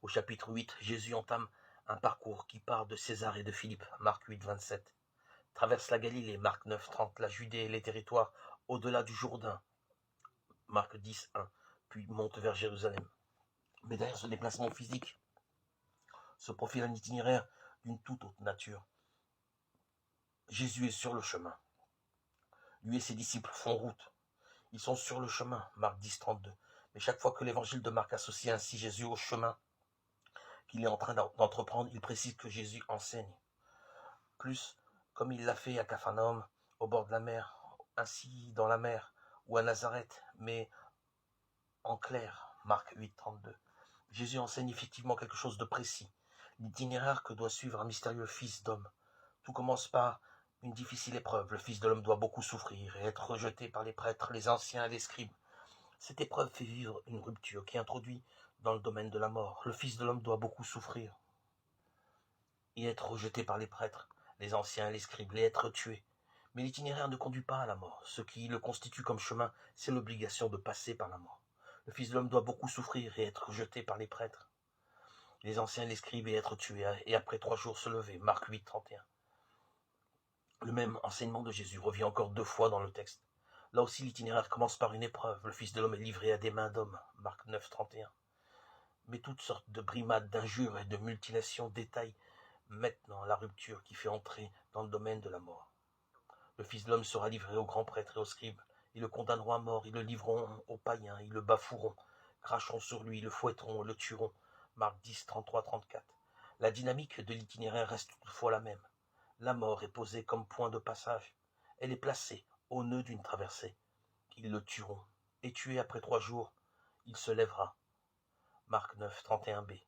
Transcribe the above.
Au chapitre 8, Jésus entame un parcours qui part de César et de Philippe, Marc 8, 27. Traverse la Galilée, Marc 9, 30, la Judée et les territoires au-delà du Jourdain, Marc 10, 1, puis monte vers Jérusalem. Mais derrière ce déplacement physique se profile un itinéraire d'une toute autre nature. Jésus est sur le chemin. Lui et ses disciples font route. Ils sont sur le chemin, Marc 10, 32. Mais chaque fois que l'évangile de Marc associe ainsi Jésus au chemin qu'il est en train d'entreprendre, il précise que Jésus enseigne. Plus, comme il l'a fait à Capharnaüm, au bord de la mer, ainsi dans la mer, ou à Nazareth, mais en clair, Marc 8, 32. Jésus enseigne effectivement quelque chose de précis, l'itinéraire que doit suivre un mystérieux fils d'homme. Tout commence par une difficile épreuve. Le Fils de l'homme doit beaucoup souffrir et être rejeté par les prêtres, les anciens et les scribes. Cette épreuve fait vivre une rupture qui introduit dans le domaine de la mort. Le Fils de l'homme doit beaucoup souffrir et être rejeté par les prêtres, les anciens et les scribes, et être tué. Mais l'itinéraire ne conduit pas à la mort. Ce qui le constitue comme chemin, c'est l'obligation de passer par la mort. Le Fils de l'homme doit beaucoup souffrir et être rejeté par les prêtres, les anciens et les scribes, et être tué, et après 3 jours se lever. Marc 8, 31. Le même enseignement de Jésus revient encore 2 fois dans le texte. Là aussi, l'itinéraire commence par une épreuve. Le Fils de l'homme est livré à des mains d'hommes. Marc 9, 31. Mais toutes sortes de brimades, d'injures et de mutilations détaillent maintenant la rupture qui fait entrer dans le domaine de la mort. Le Fils de l'homme sera livré aux grands prêtres et aux scribes. Ils le condamneront à mort, ils le livreront aux païens, ils le bafoueront, cracheront sur lui, le fouetteront, le tueront. Marc 10, 33, 34. La dynamique de l'itinéraire reste toutefois la même. La mort est posée comme point de passage. Elle est placée au nœud d'une traversée. Ils le tueront. Et tué après 3 jours, il se lèvera. Marc 9, 31b.